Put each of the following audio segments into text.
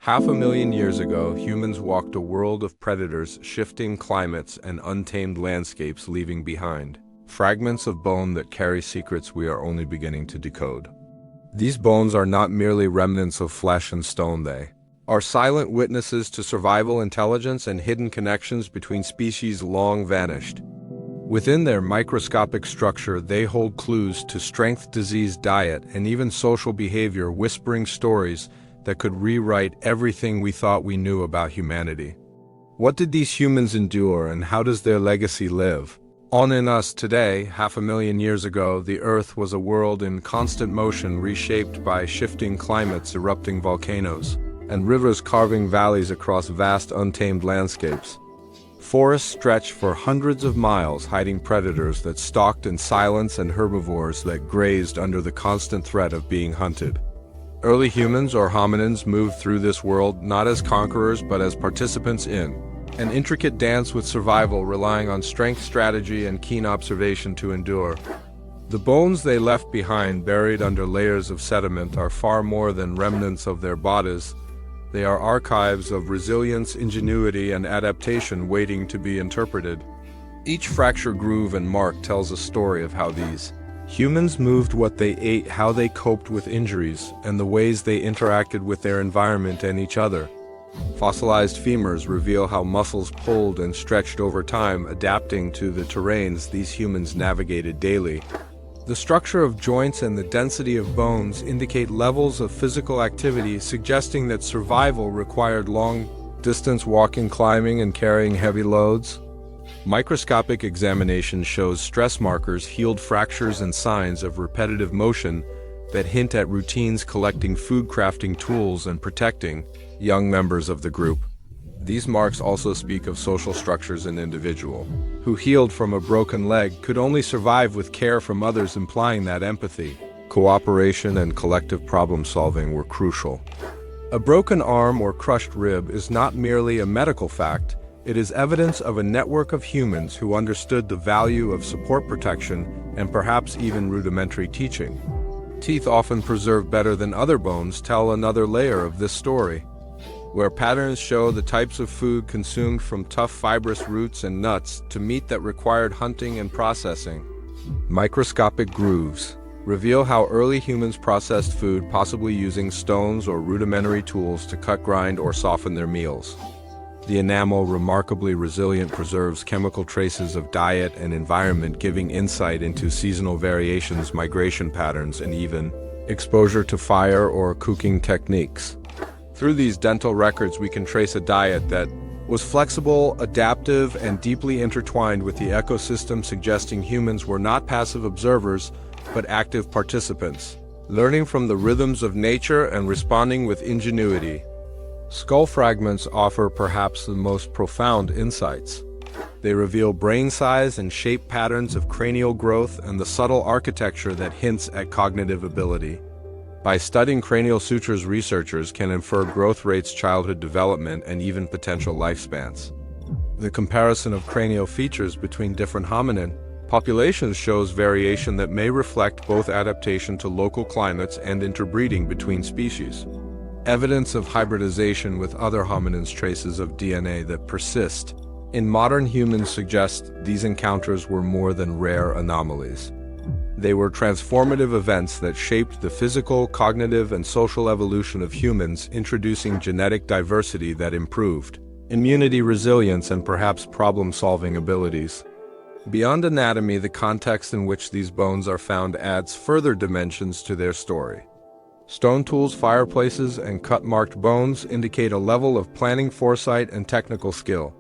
500,000 years ago, humans walked a world of predators, shifting climates, and untamed landscapes leaving behind fragments of bone that carry secrets we are only beginning to decode. These bones are not merely remnants of flesh and stone, they are silent witnesses to survival intelligence and hidden connections between species long vanished. Within their microscopic structure, they hold clues to strength, disease, diet, and even social behavior, whispering stories that could rewrite everything we thought we knew about humanity. What did these humans endure, and how does their legacy live on in us today? 500,000 years ago, the Earth was a world in constant motion, reshaped by shifting climates, erupting volcanoes, and rivers carving valleys across vast untamed landscapes. Forests stretched for hundreds of miles, hiding predators that stalked in silence and herbivores that grazed under the constant threat of being hunted. Early humans, or hominins, moved through this world not as conquerors but as participants in an intricate dance with survival, relying on strength, strategy, and keen observation to endure. The bones they left behind, buried under layers of sediment, are far more than remnants of their bodies. They are archives of resilience, ingenuity, and adaptation waiting to be interpreted. Each fracture, groove, and mark tells a story of how these humans moved, what they ate, how they coped with injuries, and the ways they interacted with their environment and each other. Fossilized femurs reveal how muscles pulled and stretched over time, adapting to the terrains these humans navigated daily. The structure of joints and the density of bones indicate levels of physical activity, suggesting that survival required long-distance walking, climbing, and carrying heavy loads. Microscopic examination shows stress markers, healed fractures, and signs of repetitive motion that hint at routines, collecting food, crafting tools, and protecting young members of the group. These marks also speak of social structures. An individual who healed from a broken leg could only survive with care from others, implying that empathy, cooperation, and collective problem-solving were crucial. A broken arm or crushed rib is not merely a medical fact. It is evidence of a network of humans who understood the value of support, protection, and perhaps even rudimentary teaching. Teeth, often preserved better than other bones, tell another layer of this story, where patterns show the types of food consumed, from tough fibrous roots and nuts to meat that required hunting and processing. Microscopic grooves reveal how early humans processed food, possibly using stones or rudimentary tools to cut, grind, or soften their meals. The enamel, remarkably resilient, preserves chemical traces of diet and environment, giving insight into seasonal variations, migration patterns, and even exposure to fire or cooking techniques. Through these dental records, we can trace a diet that was flexible, adaptive, and deeply intertwined with the ecosystem, suggesting humans were not passive observers, but active participants, learning from the rhythms of nature and responding with ingenuity. Skull fragments offer perhaps the most profound insights. They reveal brain size and shape patterns of cranial growth and the subtle architecture that hints at cognitive ability. By studying cranial sutures, researchers can infer growth rates, childhood development, and even potential lifespans. The comparison of cranial features between different hominin populations shows variation that may reflect both adaptation to local climates and interbreeding between species. Evidence of hybridization with other hominins, traces of DNA that persist in modern humans, suggest these encounters were more than rare anomalies. They were transformative events that shaped the physical, cognitive, and social evolution of humans, introducing genetic diversity that improved immunity, resilience, and perhaps problem-solving abilities. Beyond anatomy, the context in which these bones are found adds further dimensions to their story. Stone tools, fireplaces, and cut-marked bones indicate a level of planning, foresight, and technical skill.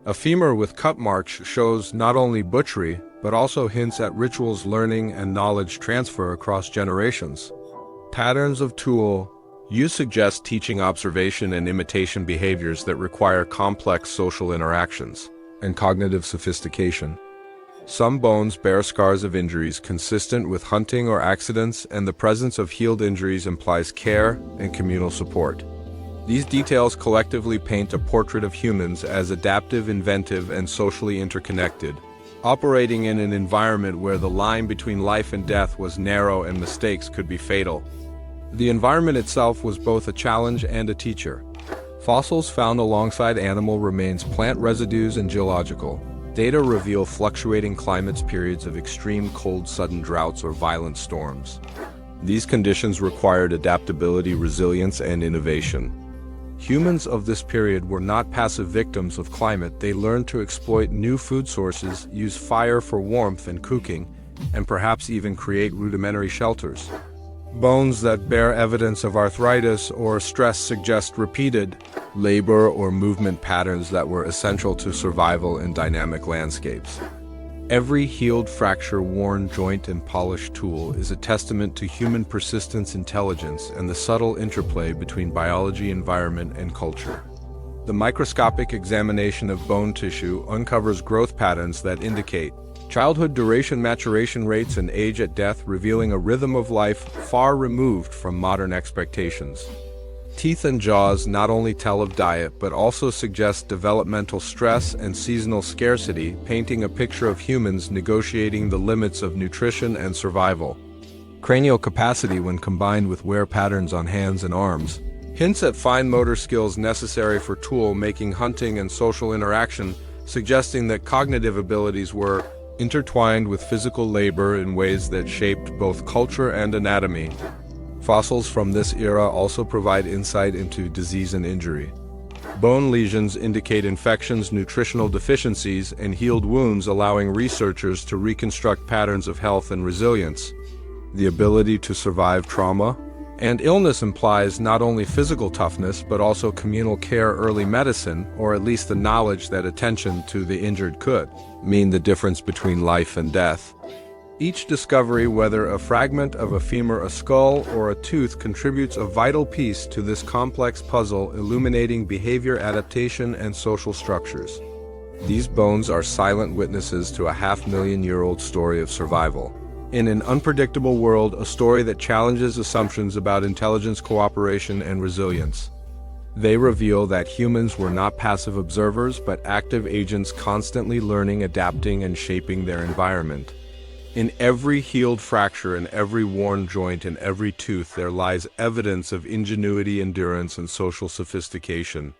A femur with cut marks shows not only butchery, but also hints at rituals, learning, and knowledge transfer across generations. Patterns of tool use suggest teaching, observation, and imitation behaviors that require complex social interactions and cognitive sophistication. Some bones bear scars of injuries consistent with hunting or accidents, and the presence of healed injuries implies care and communal support. These details collectively paint a portrait of humans as adaptive, inventive, and socially interconnected, operating in an environment where the line between life and death was narrow and mistakes could be fatal. The environment itself was both a challenge and a teacher. Fossils found alongside animal remains, plant residues, and geological data reveal fluctuating climates, periods of extreme cold, sudden droughts, or violent storms. These conditions required adaptability, resilience, and innovation. Humans of this period were not passive victims of climate. They learned to exploit new food sources, use fire for warmth and cooking, and perhaps even create rudimentary shelters. Bones that bear evidence of arthritis or stress suggest repeated labor or movement patterns that were essential to survival in dynamic landscapes. Every healed fracture, worn joint, and polished tool is a testament to human persistence, intelligence, and the subtle interplay between biology, environment, and culture. The microscopic examination of bone tissue uncovers growth patterns that indicate childhood duration, maturation rates, and age at death, revealing a rhythm of life far removed from modern expectations. Teeth and jaws not only tell of diet but also suggest developmental stress and seasonal scarcity, painting a picture of humans negotiating the limits of nutrition and survival. Cranial capacity, when combined with wear patterns on hands and arms, hints at fine motor skills necessary for tool making, hunting, and social interaction, suggesting that cognitive abilities were intertwined with physical labor in ways that shaped both culture and anatomy. Fossils from this era also provide insight into disease and injury. Bone lesions indicate infections, nutritional deficiencies, and healed wounds, allowing researchers to reconstruct patterns of health and resilience. The ability to survive trauma and illness implies not only physical toughness but also communal care, early medicine, or at least the knowledge that attention to the injured could mean the difference between life and death. Each discovery, whether a fragment of a femur, a skull, or a tooth, contributes a vital piece to this complex puzzle, illuminating behavior, adaptation, and social structures. These bones are silent witnesses to a half-million-year-old story of survival. In an unpredictable world, a story that challenges assumptions about intelligence, cooperation, and resilience. They reveal that humans were not passive observers but active agents, constantly learning, adapting, and shaping their environment. In every healed fracture, in every worn joint, in every tooth, there lies evidence of ingenuity, endurance, and social sophistication.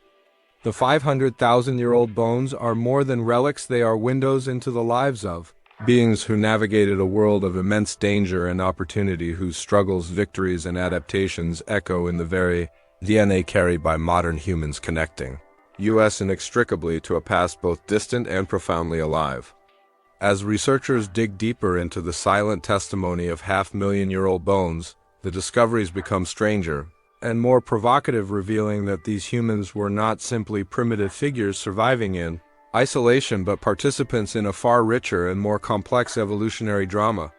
The 500,000-year-old bones are more than relics, they are windows into the lives of beings who navigated a world of immense danger and opportunity, whose struggles, victories, and adaptations echo in the very DNA carried by modern humans, connecting us inextricably to a past both distant and profoundly alive. As researchers dig deeper into the silent testimony of half-million-year-old bones, the discoveries become stranger and more provocative, revealing that these humans were not simply primitive figures surviving in isolation but participants in a far richer and more complex evolutionary drama.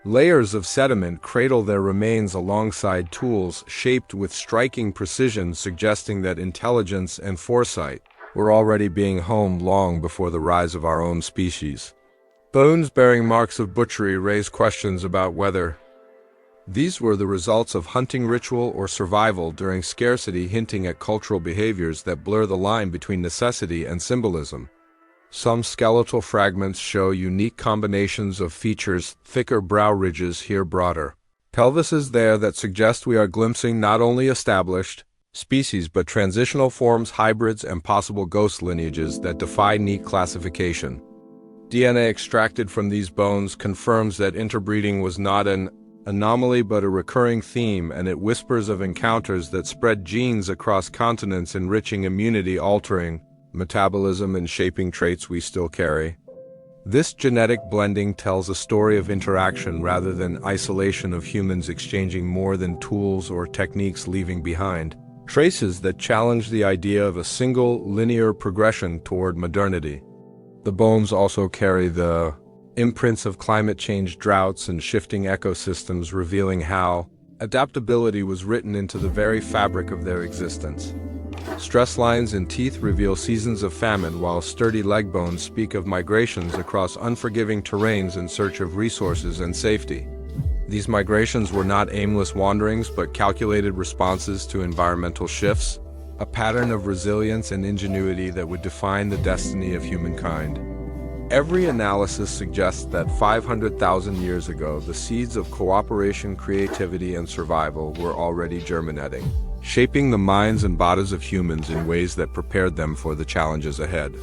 Layers of sediment cradle their remains alongside tools shaped with striking precision, suggesting that intelligence and foresight were already being honed long before the rise of our own species. Bones bearing marks of butchery raise questions about whether these were the results of hunting ritual or survival during scarcity, hinting at cultural behaviors that blur the line between necessity and symbolism. Some skeletal fragments show unique combinations of features, thicker brow ridges here, broader pelvises there, that suggest we are glimpsing not only established species but transitional forms, hybrids, and possible ghost lineages that defy neat classification. DNA extracted from these bones confirms that interbreeding was not an anomaly but a recurring theme, and it whispers of encounters that spread genes across continents, enriching immunity, altering metabolism, and shaping traits we still carry. This genetic blending tells a story of interaction rather than isolation, of humans exchanging more than tools or techniques, leaving behind traces that challenge the idea of a single linear progression toward modernity. The bones also carry the imprints of climate change, droughts, and shifting ecosystems, revealing how adaptability was written into the very fabric of their existence. Stress lines in teeth reveal seasons of famine, while sturdy leg bones speak of migrations across unforgiving terrains in search of resources and safety. These migrations were not aimless wanderings but calculated responses to environmental shifts, a pattern of resilience and ingenuity that would define the destiny of humankind. Every analysis suggests that 500,000 years ago, the seeds of cooperation, creativity, and survival were already germinating. shaping the minds and bodies of humans in ways that prepared them for the challenges ahead.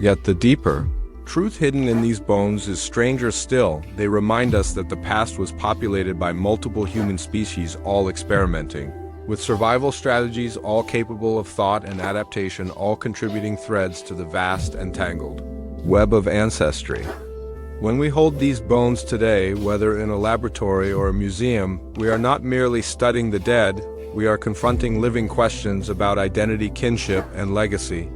Yet the deeper truth hidden in these bones is stranger still. They remind us that the past was populated by multiple human species, all experimenting, with survival strategies all capable of thought and adaptation, all contributing threads to the vast and tangled web of ancestry. When we hold these bones today, whether in a laboratory or a museum, we are not merely studying the dead, we are confronting living questions about identity, kinship, and legacy.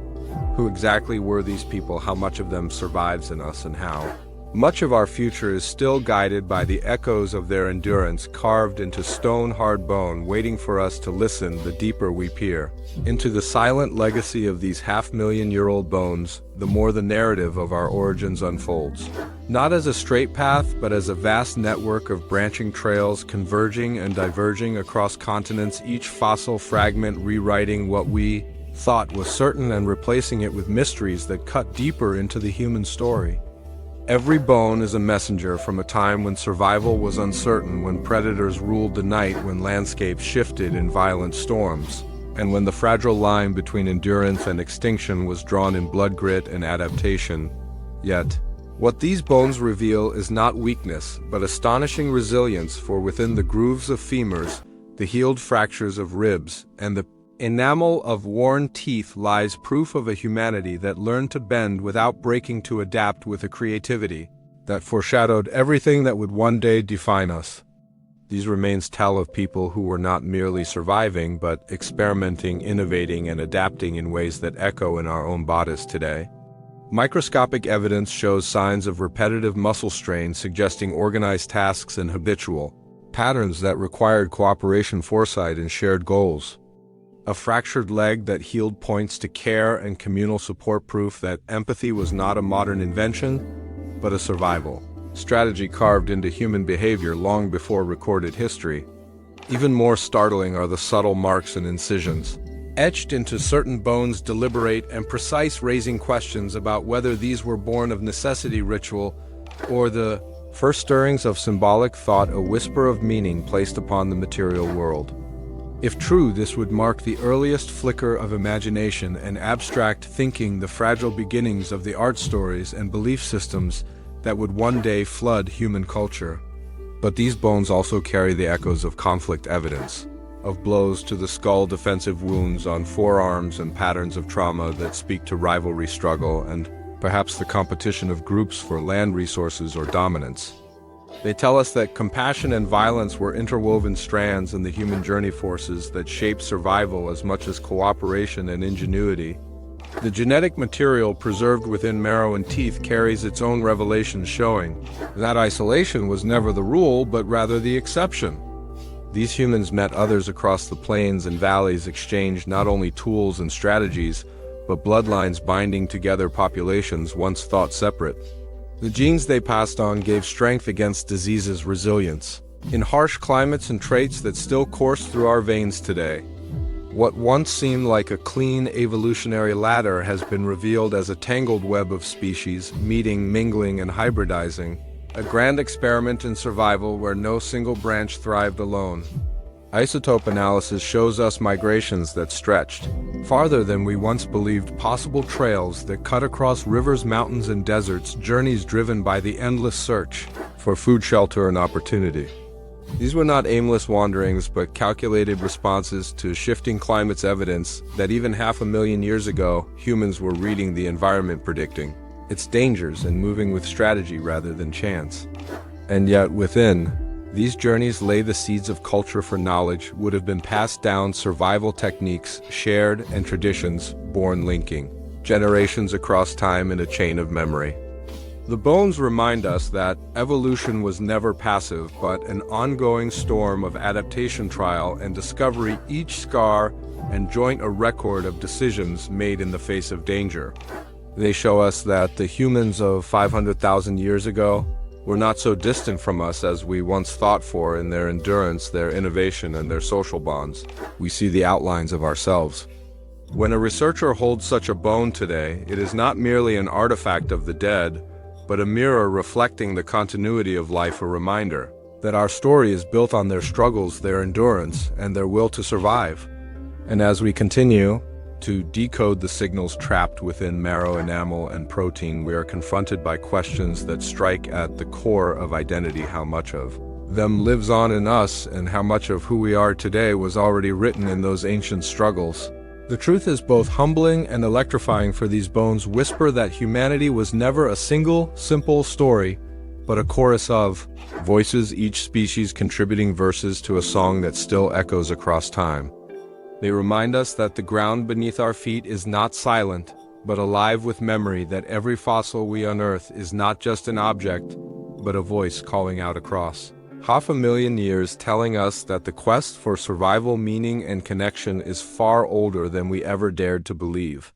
Who exactly were these people? How much of them survives in us, and how? Much of our future is still guided by the echoes of their endurance, carved into stone-hard bone, waiting for us to listen the deeper we peer into the silent legacy of these half-million-year-old bones. The more the narrative of our origins unfolds, not as a straight path, but as a vast network of branching trails converging and diverging across continents, each fossil fragment rewriting what we thought was certain and replacing it with mysteries that cut deeper into the human story. Every bone is a messenger from a time when survival was uncertain, when predators ruled the night, when landscapes shifted in violent storms, and when the fragile line between endurance and extinction was drawn in blood, grit, and adaptation. Yet, what these bones reveal is not weakness, but astonishing resilience, for within the grooves of femurs, the healed fractures of ribs, and the enamel of worn teeth lies proof of a humanity that learned to bend without breaking, to adapt with a creativity that foreshadowed everything that would one day define us. These remains tell of people who were not merely surviving, but experimenting, innovating, and adapting in ways that echo in our own bodies today. Microscopic evidence shows signs of repetitive muscle strain, suggesting organized tasks and habitual patterns that required cooperation, foresight, and shared goals. A fractured leg that healed points to care and communal support, proof that empathy was not a modern invention, but a survival strategy carved into human behavior long before recorded history. Even more startling are the subtle marks and incisions etched into certain bones, deliberate and precise, raising questions about whether these were born of necessity, ritual, or the first stirrings of symbolic thought, a whisper of meaning placed upon the material world. If true, this would mark the earliest flicker of imagination and abstract thinking, the fragile beginnings of the art stories and belief systems that would one day flood human culture. But these bones also carry the echoes of conflict, evidence of blows to the skull, defensive wounds on forearms, and patterns of trauma that speak to rivalry, struggle, and perhaps the competition of groups for land resources or dominance. They tell us that compassion and violence were interwoven strands in the human journey, forces that shape survival as much as cooperation and ingenuity. The genetic material preserved within marrow and teeth carries its own revelations, showing that isolation was never the rule, but rather the exception. These humans met others across the plains and valleys, exchanged not only tools and strategies, but bloodlines binding together populations once thought separate. The genes they passed on gave strength against diseases, resilience in harsh climates, and traits that still course through our veins today. What once seemed like a clean evolutionary ladder has been revealed as a tangled web of species, meeting, mingling, and hybridizing, a grand experiment in survival where no single branch thrived alone. Isotope analysis shows us migrations that stretched farther than we once believed, possible trails that cut across rivers, mountains, and deserts, journeys driven by the endless search for food, shelter, and opportunity. These were not aimless wanderings, but calculated responses to shifting climates, evidence that even 500,000 years ago, humans were reading the environment, predicting its dangers, and moving with strategy rather than chance. And yet within these journeys lay the seeds of culture, for knowledge would have been passed down, survival techniques shared, and traditions born, linking generations across time in a chain of memory. The bones remind us that evolution was never passive, but an ongoing storm of adaptation, trial, and discovery, each scar and joint a record of decisions made in the face of danger. They show us that the humans of 500,000 years ago were not so distant from us as we once thought, for in their endurance, their innovation, and their social bonds, we see the outlines of ourselves. When a researcher holds such a bone today, it is not merely an artifact of the dead, but a mirror reflecting the continuity of life, a reminder that our story is built on their struggles, their endurance, and their will to survive. And as we continue to decode the signals trapped within marrow, enamel, and protein, we are confronted by questions that strike at the core of identity. How much of them lives on in us, and how much of who we are today was already written in those ancient struggles? The truth is both humbling and electrifying, for these bones whisper that humanity was never a single, simple story, but a chorus of voices, each species contributing verses to a song that still echoes across time. They remind us that the ground beneath our feet is not silent, but alive with memory, that every fossil we unearth is not just an object, but a voice calling out across 500,000 years, telling us that the quest for survival, meaning, and connection is far older than we ever dared to believe.